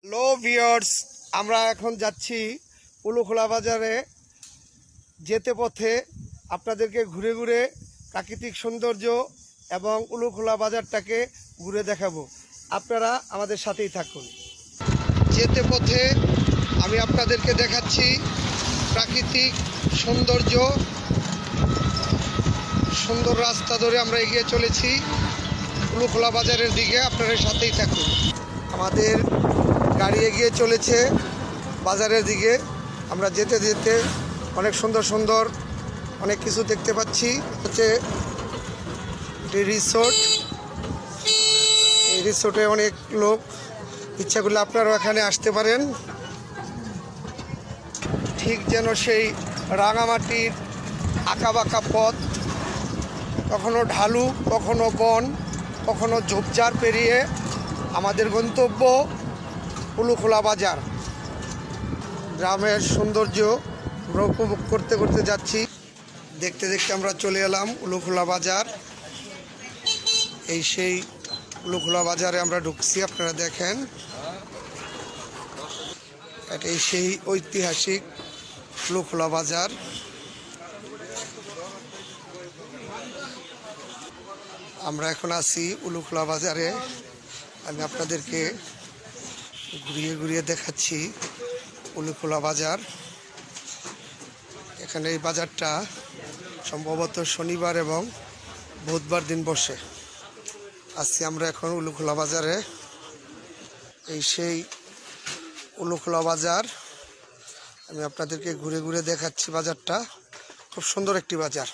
Hello viewers, আমরা এখন যাচ্ছি উলুখোলা বাজারে। যেতে পথে আপনাদেরকে ঘুরে ঘুরে প্রাকৃতিক সৌন্দর্য এবং উলুখোলা বাজারটাকে ঘুরে দেখাবো। আপনারা আমাদের সাথেই থাকুন। যেতে পথে আমি আপনাদেরকে দেখাচ্ছি প্রাকৃতিক সৌন্দর্য। সুন্দর রাস্তা ধরে আমরা এগিয়ে চলেছি উলুখোলা বাজারের দিকে। আপনারা সাথেই থাকুন। আমাদের গাড়ি এগিয়ে চলেছে বাজারের দিকে। আমরা যেতে যেতে অনেক সুন্দর সুন্দর অনেক কিছু দেখতে পাচ্ছি। হচ্ছে একটি রিসোর্ট। এই রিসোর্টে অনেক লোক, ইচ্ছা করলে আপনারাও এখানে আসতে পারেন। ঠিক যেন সেই রাঙামাটির আঁকাবাঁকা পথ, কখনো ঢালু, কখনো বন, কখনো ঝোপঝাড় পেরিয়ে আমাদের গন্তব্য উলুখোলা বাজার। গ্রামের সৌন্দর্য আমরা উপভোগ করতে করতে যাচ্ছি। দেখতে দেখতে আমরা চলে এলাম উলুখোলা বাজার। এই সেই উলুখোলা বাজারে আমরা ঢুকছি। আপনারা দেখেন, এটাই সেই ঐতিহাসিক উলুখোলা বাজার। আমরা এখন আছি উলুখোলা বাজারে। আমি আপনাদেরকে ঘুরিয়ে ঘুরিয়ে দেখাচ্ছি উলুখোলা বাজার। এখানে এই বাজারটা সম্ভবত শনিবার এবং বুধবার দিন বসে। আছি আমরা এখন উলুখোলা বাজারে। এই সেই উলুখোলা বাজার। আমি আপনাদেরকে ঘুরে ঘুরে দেখাচ্ছি বাজারটা। খুব সুন্দর একটি বাজার।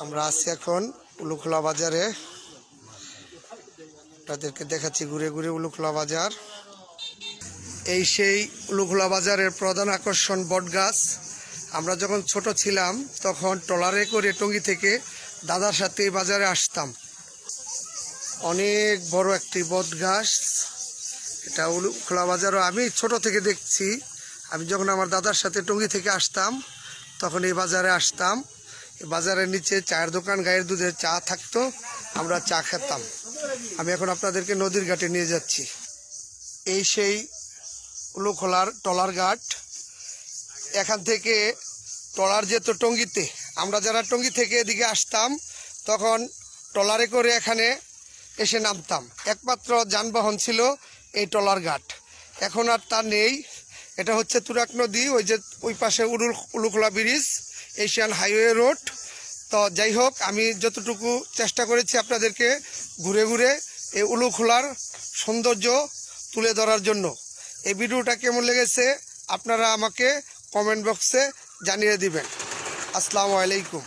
আমরা আছি এখন উলুখোলা বাজারে। আপনাদেরকে দেখাচ্ছি ঘুরে ঘুরে উলুখোলা বাজার। এই সেই উলুখোলা বাজারের প্রধান আকর্ষণ বটগাছ। আমরা যখন ছোট ছিলাম তখন ট্রলারে করে টঙ্গী থেকে দাদার সাথে এই বাজারে আসতাম। অনেক বড় একটি বটগাছ। এটা উলুখোলা বাজারও আমি ছোট থেকে দেখছি। আমি যখন আমার দাদার সাথে টঙ্গী থেকে আসতাম তখন এই বাজারে আসতাম। এই বাজারের নিচে চায়ের দোকান, গায়ের দুধের চা থাকতো, আমরা চা খেতাম। আমি এখন আপনাদেরকে নদীর ঘাটে নিয়ে যাচ্ছি। এই সেই উলুখোলার ট্রলার ঘাট। এখান থেকে ট্রলার যেত টঙ্গীতে। আমরা যারা টঙ্গী থেকে এদিকে আসতাম তখন ট্রলারে করে এখানে এসে নামতাম। একমাত্র যানবাহন ছিল এই ট্রলার ঘাট। এখন আর তা নেই। এটা হচ্ছে তুরাগ নদী। ওই যে ওই পাশে Ulukhola bridge, Asian highway road. তো যাই হোক, আমি যতটুকু চেষ্টা করেছি আপনাদেরকে ঘুরে ঘুরে এই উলুখোলার সৌন্দর্য তুলে ধরার জন্য। এই ভিডিওটা কেমন লেগেছে আপনারা আমাকে কমেন্ট বক্সে জানিয়ে দিবেন। আসসালামু আলাইকুম।